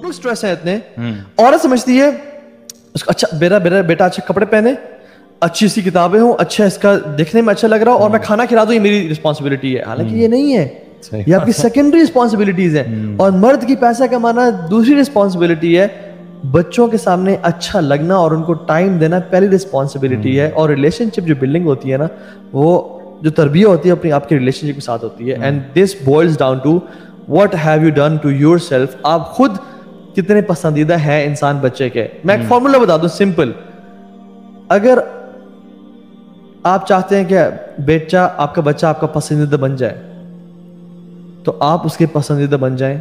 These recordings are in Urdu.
ٹوٹل اسٹریس ہیں اتنے. عورت سمجھتی ہے اس کو اچھا میرا بیٹا اچھے کپڑے پہنے, اچھی سی کتابیں ہوں, اچھا اس کا دیکھنے میں اچھا لگ رہا ہو, اور میں کھانا کھلا دوں, یہ میری رسپانسبلٹی ہے. حالانکہ یہ نہیں ہے, یہ آپ کی سیکنڈری رسپانسبلٹیز ہیں. اور مرد کی پیسہ کمانا دوسری رسپانسبلٹی ہے. بچوں کے سامنے اچھا لگنا اور ان کو ٹائم دینا پہلی رسپانسبلٹی ہے. اور ریلیشن شپ جو بلڈنگ ہوتی ہے نا, وہ جو تربیت ہوتی ہے اپنی آپ کے ریلیشن شپ کے ساتھ ہوتی ہے. And this boils down to what have you done to yourself. آپ خود کتنے پسندیدہ ہیں انسان بچے کے. میں ایک فارمولا بتا دوں سمپل. اگر آپ چاہتے ہیں کہ آپ کا بچہ آپ کا پسندیدہ بن جائے, تو آپ اس کے پسندیدہ بن جائیں,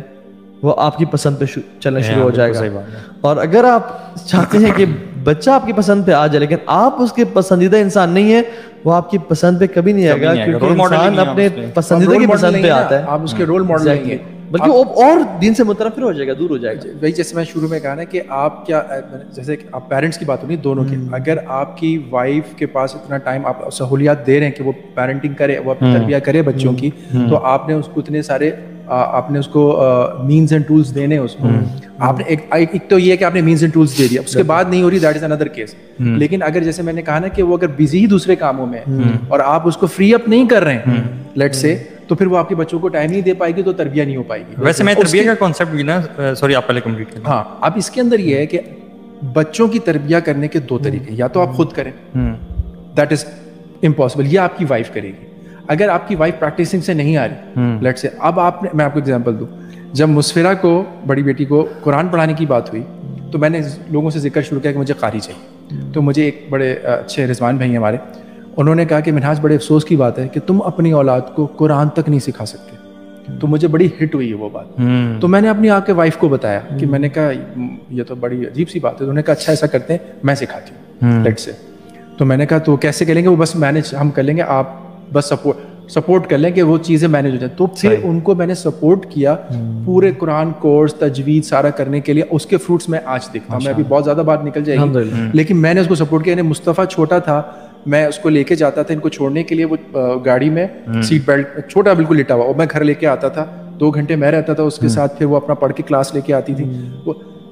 وہ آپ کی پسند پہ چلنا شروع ہو جائے گا. اور اگر آپ چاہتے ہیں کہ بچہ آپ کی پسند پہ آ جائے لیکن آپ اس کے پسندیدہ انسان نہیں ہیں, وہ آپ کی پسند پہ کبھی نہیں آئے گا, کیونکہ انسان اپنے پسندیدہ کی پسند پہ آتا ہے. آپ اس کے رول ماڈل نہیں ہیں, بلکہ وہ اور دین سے متنفر ہو جائے گا, دور ہو جائے گا. وہی جیسے میں شروع میں کہا نا کہ آپ کیا, جیسے کہ آپ پیرنٹس کی بات ہو نہیں دونوں کی, اگر آپ کی وائف کے پاس اتنا ٹائم, آپ سہولیات دے رہے ہیں کہ وہ پیرنٹنگ کرے, وہ اپنی تربیت کرے بچوں کی, تو آپ نے اس کو اتنے سارے آپ نے اس کو مینز اینڈ ٹولس دینے اس کو. آپ نے ایک تو یہ ہے کہ آپ نے مینز اینڈ ٹولس دے دیا, اس کے بعد نہیں ہو رہی, دیٹ از اندر کیس. لیکن اگر جیسے میں نے کہا نا کہ وہ اگر بزی ہی دوسرے کاموں میں اور آپ اس کو فری اپ نہیں کر رہے ہیں لیٹ سے, تو پھر وہ آپ کے بچوں کو ٹائم نہیں دے پائے گی, تو تربیت نہیں ہو پائے گی. ویسے میں تربیت کا کانسیپٹ بھی نا, سوری آپ پہلے کمپلیٹ کریں. ہاں, اب اس کے اندر یہ ہے کہ بچوں کی تربیت کرنے کے دو طریقے, یا تو آپ خود کریں, دیٹ از امپاسبل, یا آپ کی وائف کرے گی. اگر آپ کی وائف پریکٹسنگ سے نہیں آ رہی لیٹ سے, اب آپ نے, میں آپ کو ایگزامپل دوں, جب مسفرہ کو بڑی بیٹی کو قرآن پڑھانے کی بات ہوئی, تو میں نے لوگوں سے ذکر شروع کیا کہ مجھے قاری چاہیے. تو مجھے ایک بڑے اچھے رضوان بھائی ہمارے, انہوں نے کہا کہ منہاج بڑے افسوس کی بات ہے کہ تم اپنی اولاد کو قرآن تک نہیں سکھا سکتے. تو مجھے بڑی ہٹ ہوئی ہے وہ بات. تو میں نے اپنی آپ کے وائف کو بتایا کہ میں نے کہا یہ تو بڑی عجیب سی بات ہے. تو انہوں نے کہا اچھا ایسا کرتے ہیں, میں سکھاتی ہوں لیٹ سے. تو میں نے کہا تو کیسے کریں گے, وہ بس مینیج ہم کر لیں گے, آپ بس سپورٹ کر لیں کہ وہ چیزیں مینیج ہو جائیں. تو پھر ان کو میں نے سپورٹ کیا پورے قرآن کورس تجوید سارا کرنے کے لیے. اس کے فروٹس میں آج دیکھتا ہوں. میں ابھی بہت زیادہ بات نکل جائے گی, لیکن میں نے اس کو سپورٹ کیا. یعنی مصطفیٰ چھوٹا تھا, میں اس کو لے کے جاتا تھا ان کو چھوڑنے کے لیے, وہ گاڑی میں سیٹ بیلٹ چھوٹا بالکل لٹا ہوا, اور میں گھر لے کے آتا تھا, 2 گھنٹے میں رہتا تھا اس کے ساتھ, پھر وہ اپنا پڑھ کے کلاس لے کے آتی تھی.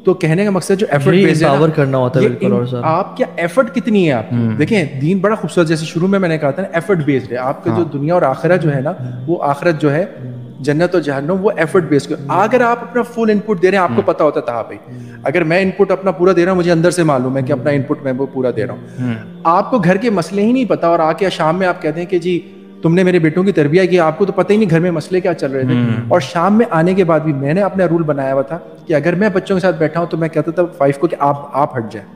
تو کہنے کا مقصد جو ایفرٹ بیس ہے, آپ کیا ایفرٹ کتنی ہے آپ کی. دیکھیں دین بڑا خوبصورت, جیسے شروع میں نے کہا تھا نا, ایفرٹ بیسڈ ہے. آپ کا جو دنیا اور آخرت جو ہے نا, وہ آخرت جو ہے جنت اور جہنم, وہ ایفرٹ بیسڈ. اگر آپ اپنا فل ان پٹ دے رہے ہیں, آپ کو پتا ہوتا تھا بھائی, اگر میں ان پٹ اپنا پورا دے رہا ہوں, مجھے اندر سے معلوم ہے کہ اپنا ان پٹ میں وہ پورا دے رہا ہوں. آپ کو گھر کے مسئلے ہی نہیں پتا, اور آ کے شام میں آپ کہتے ہیں کہ جی تم نے میرے بیٹوں کی تربیت کی, آپ کو تو پتہ ہی نہیں گھر میں مسئلے کیا چل رہے تھے. اور شام میں آنے کے بعد بھی میں نے اپنا رول بنایا ہوا تھا کہ اگر میں بچوں کے ساتھ بیٹھا ہوں تو میں کہتا تھا وائف کو کہ آپ ہٹ جائیں,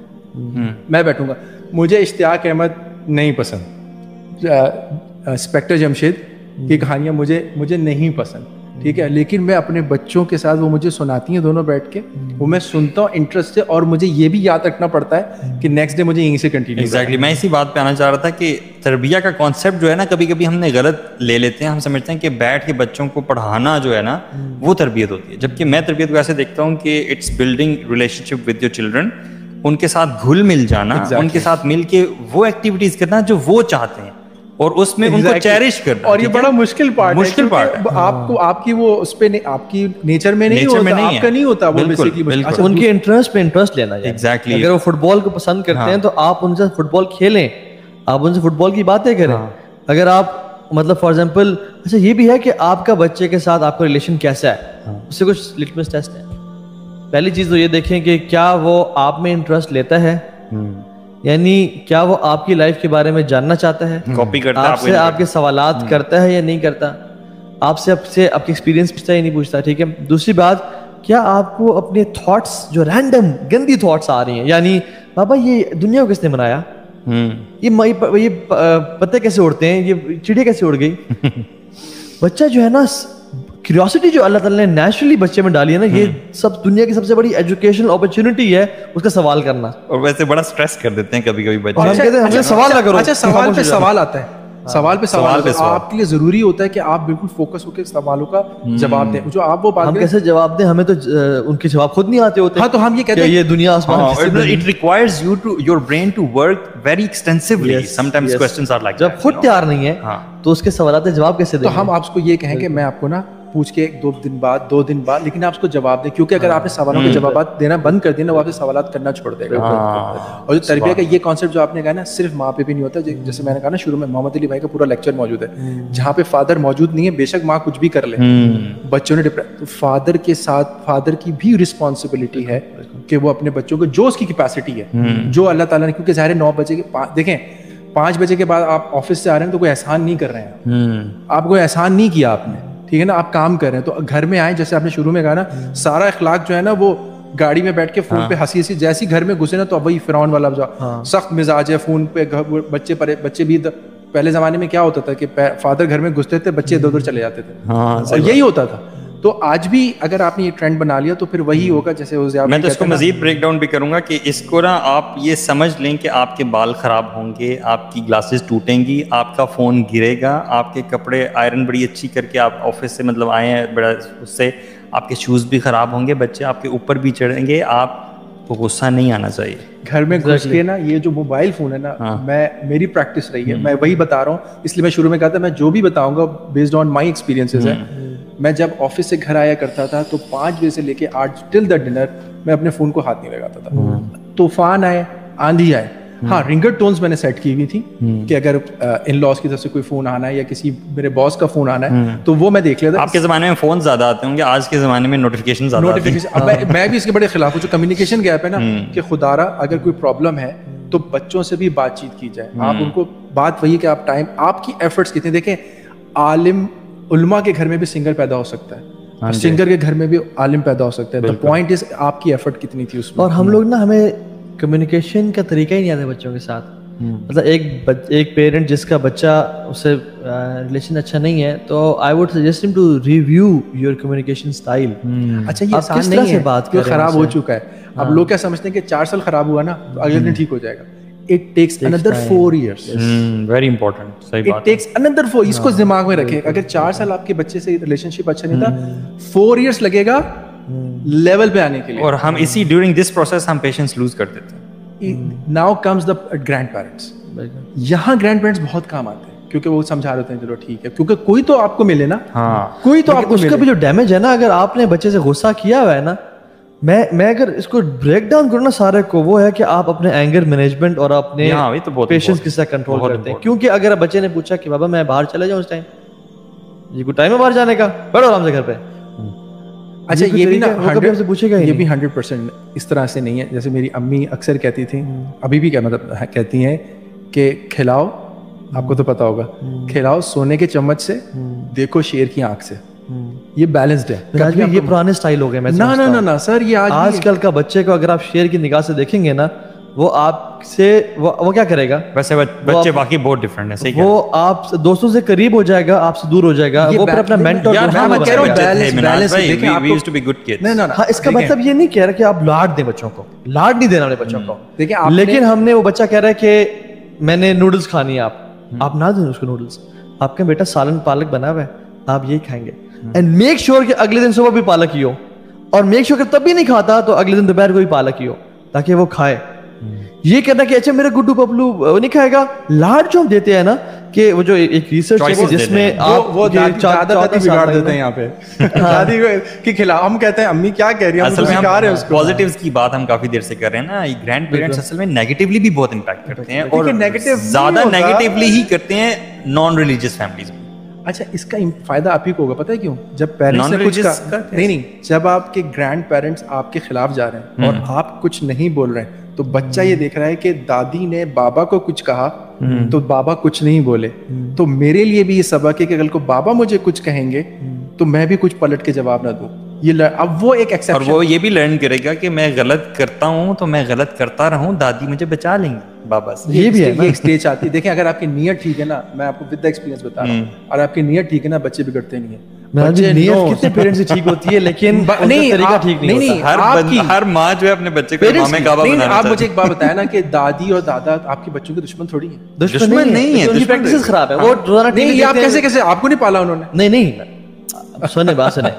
میں بیٹھوں گا. مجھے اشتیاق احمد نہیں پسند, انسپیکٹر جمشید کی کہانیاں مجھے نہیں پسند, ٹھیک ہے, لیکن میں اپنے بچوں کے ساتھ, وہ مجھے سناتی ہیں دونوں بیٹھ کے, وہ میں سنتا ہوں انٹرسٹ سے, اور مجھے یہ بھی یاد رکھنا پڑتا ہے کہ نیکسٹ ڈے مجھے یہیں سے کنٹینیو. ایگزیکٹلی, میں اسی بات پہ آنا چاہ رہا تھا کہ تربیت کا کانسیپٹ جو ہے نا, کبھی کبھی ہم نے غلط لے لیتے ہیں. ہم سمجھتے ہیں کہ بیٹھ کے بچوں کو پڑھانا جو ہے نا, وہ تربیت ہوتی ہے, جبکہ میں تربیت کو ایسے دیکھتا ہوں کہ it's building relationship with your children. ان کے ساتھ گھل مل جانا, ان کے ساتھ مل کے وہ ایکٹیویٹیز کرنا جو وہ چاہتے ہیں, اور اس میں ان کو چیرش کرنا. اور یہ بڑا مشکل پارٹ ہے, آپ کو آپ کی وہ اس پہ آپ کی نیچر میں نہیں ہوتا, آپ کا نہیں ہوتا وہ بیسیکلی. ان کے انٹرسٹ پہ انٹرسٹ لینا. ایگزیکٹلی, اگر وہ فٹ بال کو پسند کرتے ہیں تو آپ ان سے فٹ بال کھیلیں, آپ ان سے فٹ بال کی باتیں کریں. اگر آپ مطلب فار ایگزامپل, اچھا یہ بھی ہے کہ آپ کا بچے کے ساتھ آپ کا ریلیشن کیسا ہے, اس سے کچھ لٹمس ٹیسٹ ہے. پہلی چیز تو یہ دیکھیں کہ کیا وہ آپ میں انٹرسٹ لیتا ہے, یعنی کیا وہ آپ کی لائف کے بارے میں جاننا چاہتا ہے, کاپی کرتا ہے, آپ سے آپ کے سوالات کرتا ہے یا نہیں کرتا, آپ سے آپ کی ایکسپیرینس پوچھتا ہے یا نہیں پوچھتا, ٹھیک ہے. دوسری بات, کیا آپ کو اپنے تھاٹس جو رینڈم گندی تھاٹس آ رہی ہیں, یعنی بابا یہ دنیا کو کس نے بنایا, یہ پتے کیسے اڑتے ہیں, یہ چڑیا کیسے اڑ گئی. بچہ جو ہے نا, کیوریوسٹی جو اللہ تعالیٰ نے نیچرلی بچے میں ڈالی ہے نا, یہ سب دنیا کی سب سے بڑی ایجوکیشنل اپرچونٹی ہے اس کا سوال کرنا. اور ویسے بڑا اسٹریس کر دیتے ہیں کبھی کبھی بچے, ہم کہتے ہیں ہم سے سوال نہ کرو. اچھا, سوال پہ سوال آتا ہے, سوال پہ سوال آپ کے لیے ضروری ہوتا ہے کہ آپ بالکل فوکس ہو کے سوالوں کا جواب دیں. جو آپ وہ بات, ہم کیسے جواب دیں, ہمیں تو ان کے جواب خود نہیں آتے ہوتے. ہاں, تو ہم یہ کہتے ہیں یہ دنیا آسمان, it requires your brain to work very extensively. Sometimes questions are like that. جب خود تیار نہیں ہے تو اس کے سوالات کے جواب کیسے دیں. تو ہم آپ کو یہ کہیں کہ میں آپ کو نا پوچھ کے 2 دن بعد, لیکن آپ اس کو جواب دیں, کیونکہ اگر آپ نے سوالوں کے جوابات دینا بند کر دیا نا, وہ آپ سے سوالات کرنا چھوڑ دے گا. اور جو تربیہ کا یہ کانسیپٹ جو آپ نے کہا نا, صرف ماں پہ بھی نہیں ہوتا. جیسے میں نے کہا نا شروع میں, محمد علی بھائی کا پورا لیکچر موجود ہے جہاں پہ فادر موجود نہیں ہے, بے شک ماں کچھ بھی کر لے, بچوں نے تو فادر کے ساتھ فادر کی بھی رسپانسبلٹی ہے کہ وہ اپنے بچوں کو جو اس کی کیپیسٹی ہے, جو اللہ تعالیٰ نے, کیونکہ ظاہر 9 بجے کے دیکھیں 5 بجے کے بعد آپ آفس سے آ رہے ہیں تو کوئی احسان نہیں کر رہے ہیں, آپ کوئی احسان نہیں کیا آپ نے, ٹھیک ہے نا, آپ کام کر رہے ہیں. تو گھر میں آئیں, جیسے آپ نے شروع میں کہا نا, سارا اخلاق جو ہے نا وہ گاڑی میں بیٹھ کے فون پہ ہنسی جیسی گھر میں گھسے نا, تو اب وہی فرعون والا سخت مزاج ہے, فون پہ بچے بھی. پہلے زمانے میں کیا ہوتا تھا کہ فادر گھر میں گھستے تھے, بچے ادھر ادھر چلے جاتے تھے, اور یہی ہوتا تھا. تو آج بھی اگر آپ نے یہ ٹرینڈ بنا لیا تو پھر وہی ہوگا جیسے میں تو اس کو مزید بریک ڈاؤن بھی کروں گا کہ اس کو نا آپ یہ سمجھ لیں کہ آپ کے بال خراب ہوں گے, آپ کی گلاسز ٹوٹیں گی, آپ کا فون گرے گا, آپ کے کپڑے آئرن بڑی اچھی کر کے آپ آفس سے مطلب آئے ہیں بڑا, اس سے آپ کے شوز بھی خراب ہوں گے, بچے آپ کے اوپر بھی چڑھیں گے, آپ کو غصہ نہیں آنا چاہیے. گھر میں گھس کے نا یہ جو موبائل فون ہے نا, میری پریکٹس رہی ہے, میں وہی بتا رہا ہوں, اس لیے میں شروع میں کہا تھا میں جو بھی بتاؤں گا بیسڈ آن مائی ایکسپیرینسز ہے. میں جب آفس سے گھر آیا کرتا تھا تو 5 بجے سے لے کے 8 ٹل دا ڈنر میں اپنے فون کو ہاتھ نہیں لگاتا تھا. طوفان آئے, آندھی آئے, ہاں رنگر ٹونز میں نے سیٹ کی ہوئی تھی کہ اگر ان لاس کی طرف سے کوئی فون آنا ہے یا کسی میرے باس کا فون آنا ہے تو وہ میں دیکھ لیتا. آپ کے زمانے میں فون زیادہ آتے ہوں گے, آج کے زمانے میں نوٹیفیکیشن زیادہ آتے ہیں. میں بھی اس کے بڑے خلاف ہوں, جو کمیونیکیشن گیپ ہے نا, کہ خدا را اگر کوئی پرابلم ہے تو بچوں سے بھی بات چیت کی جائے. آپ ان کو بات وہی کہ آپ ٹائم, آپ کی ایفرٹس کتنے, دیکھیں عالم علماء کے گھر میں بھی سنگر پیدا ہو سکتا ہے, سنگر کے گھر میں بھی عالم پیدا ہو سکتا ہے. دا پوائنٹ از آپ کی ایفرٹ کتنی تھی اس میں. اور ہم لوگ نا, ہمیں کمیونیکیشن کا طریقہ ہی نہیں آتا بچوں کے ساتھ. مطلب ایک پیرنٹ جس کا بچہ اس سے ریلیشن اچھا نہیں ہے, تو آئی ووڈ سجیسٹ ہم to review your communication style. اچھا یہ آسان نہیں ہے, بات خراب ہو چکا ہے. اب لوگ کیا سمجھتے ہیں کہ 4 سال خراب ہوا نا تو اگلے دن ٹھیک ہو جائے گا. It takes another 4 years. Very important. صحیح بات. It takes another 4. اس کو دماغ میں رکھیں, اگر 4 سال آپ کے بچے سے ریلیشن شپ اچھا نہیں تھا, 4 years لگے گا لیول پہ آنے کے لیے. اور ہم اسی ڈیورنگ دس پروسیس ہم پیشنس لوز کر دیتے ہیں. Now comes the grandparents. یہاں گرینڈ پیرنٹس بہت کام آتے ہیں کیونکہ وہ سمجھا رہے ہیں چلو ٹھیک ہے, کیونکہ کوئی تو آپ کو ملے نا, کوئی تو آپ کو. اس کا بھی جو ڈیمیج ہے نا, اگر آپ نے بچے سے غصہ کیا ہوا ہے نا, میں اگر اس کو بریک ڈاؤن کروں نا سارے کو, وہ ہے کہ آپ اپنے اینگر مینجمنٹ اور اپنے پیشنس کے ساتھ کنٹرول کرتے ہیں. کیونکہ اگر بچے نے پوچھا کہ بابا میں باہر چلا جاؤں اس ٹائم, یہ کوئی ٹائم ہے باہر جانے کا, بیٹھو آرام سے گھر پہ. اچھا یہ بھی نا پوچھے گا, یہ بھی 100% اس طرح سے نہیں ہے. جیسے میری امی اکثر کہتی تھی, ابھی بھی کیا مطلب کہتی ہیں کہ کھلاؤ, آپ کو تو پتا ہوگا, کھلاؤ سونے کے چمچ سے, دیکھو شیر کی آنکھ سے. یہ بیلنسڈ ہے. یہ پرانے سٹائل ہو گئے. نہ سر, یہ آج کل کا بچے کو اگر آپ شیر کی نگاہ سے دیکھیں گے نا, وہ آپ سے وہ کیا کرے گا. ویسے بچے باقی بہت ڈفرنٹ ہیں, صحیح. وہ آپ دوستوں سے قریب ہو جائے گا, آپ سے دور ہو جائے گا, وہ پھر اپنا مینٹور. اس کا مطلب یہ نہیں کہہ رہا کہ آپ لاڈ دیں بچوں کو, لاڈ نہیں دینا اپنے بچوں کو. لیکن ہم نے, وہ بچہ کہہ رہا ہے کہ میں نے نوڈلس کھانی ہے, آپ نہ دیں اس کو نوڈلس. آپ کا بیٹا سالن پالک بنا ہوا ہے, آپ یہی کھائیں گے. اینڈ میک شیور کہ اگلے دن صبح بھی پالک ہی ہو, اور میک شیور کہ تب بھی نہیں کھاتا تو اگلے دن دوپہر کو بھی پالک ہی ہو, تاکہ وہ کھائے. یہ کہنا کہ اچھا میرا گڈو پپلو وہ نہیں کھائے گا. لاڈ جو ہم دیتے ہیں نا, کہ وہ جو ایک ریسرچ ہے جس میں وہ دادی بگاڑ دیتے ہیں یہاں پہ, دادی کی خلاف. ہم کہتے ہیں امی کیا کہہ رہی ہیں, اصل میں پازیٹیوز کی بات ہم کافی دیر سے کر رہے ہیں نا. گرینڈ پیرنٹس اصل میں نیگیٹیولی بھی بہت امپیکٹ کرتے ہیں, اور زیادہ نیگیٹیولی ہی کرتے ہیں نان ریلیجیس فیملیز میں. اچھا اس کا فائدہ آپ ہی کو ہوگا, پتہ ہے کیوں؟ جب پیرنٹس نے کچھ کہا, نہیں, جب آپ کے گرینڈ پیرنٹس آپ کے خلاف جا رہے ہیں اور آپ کچھ نہیں بول رہے ہیں, تو بچہ یہ دیکھ رہا ہے کہ دادی نے بابا کو کچھ کہا تو بابا کچھ نہیں بولے, تو میرے لیے بھی یہ سبق ہے کہ کل کو بابا مجھے کچھ کہیں گے تو میں بھی کچھ پلٹ کے جواب نہ دوں. یہ اب وہ ایک ایکسیپشن, اور وہ یہ بھی لرن کرے گا کہ میں غلط کرتا ہوں تو میں غلط کرتا رہوں, دادی مجھے بچا لیں گے بابا سے. یہ بھی ہے, یہ ایک اسٹیج آتی ہے. دیکھیں اگر آپ کی نیت ٹھیک ہے نا, میں آپ کو ود ایکسپیرینس بتا رہا ہوں, اور آپ کی نیت ٹھیک ہے نا, بچے بگڑتے نہیں ہیں. کتنے پیرنٹس ٹھیک ہوتی ہے لیکن طریقہ ٹھیک نہیں ہوتا. ہر ماں جو ہے اپنے بچے کو امام کعبہ بنانا چاہتی ہے. آپ مجھے ایک بات بتایا نا کہ دادی اور دادا آپ کے بچوں کے دشمن تھوڑی ہیں. دشمن نہیں ہے, ان کی پریکٹسز خراب ہے. وہ روزانہ نہیں, آپ کیسے آپ کو نہیں پالا انہوں نے. نہیں سنیں بات سنیں,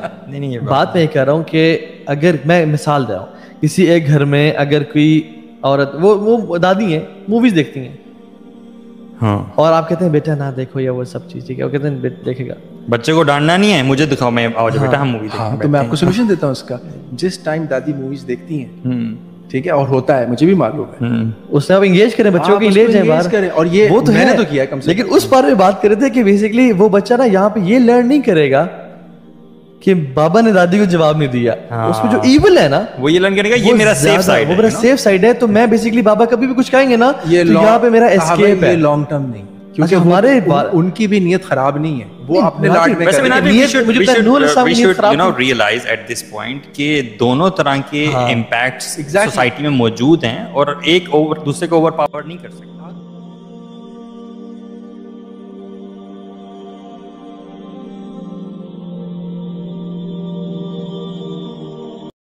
بات میں یہ کہہ رہا ہوں کہ اگر میں مثال دے رہا ہوں, کسی ایک گھر میں اگر کوئی عورت, وہ دادی ہیں, موویز دیکھتی ہیں, اور آپ کہتے ہیں بیٹا نہ دیکھو یا وہ سب چیز ٹھیک ہے, وہ کہتے ہیں دیکھے گا, بچے کو ڈانٹنا نہیں ہے, مجھے دکھاؤ, میں آؤ جا بیٹا ہم مووی دیکھیں. ہاں تو میں آپ کو سولوشن دیتا ہوں اس کا. جس ٹائم دادی موویز دیکھتی ہیں, ٹھیک ہے, اور ہوتا ہے, مجھے بھی معلوم ہے, اس سے آپ انگیج کریں, بچوں کو لے جائیں باہر, اور یہ وہ تو میں ہے نے تو کیا ہے کم سے کم. لیکن اس بارے میں بات کر رہے تھے کہ بیسیکلی وہ بچہ نا یہاں پہ یہ لرن نہیں کرے گا کہ بابا نے دادی کو جواب نہیں دیا, اس میں جو ایول ہے نا وہ یہ لرن کرے گا یہ میرا سیف سائڈ ہے, وہ میرا سیف سائڈ ہے. تو میں بیسیکلی بابا کبھی بھی کچھ کہیں گے نا تو یہاں پہ میرا اسکیپ ہے. یہ لانگ ٹرم نہیں, کیونکہ ہمارے ان کی بھی نیت خراب نہیں ہے, وہ اپنے لاڈ میں ریئلائز ایٹ دس پوائنٹ کہ دونوں طرح کے امپیکٹس سوسائٹی میں موجود ہیں اور ایک دوسرے کو اوور پاور نہیں کر سکتے.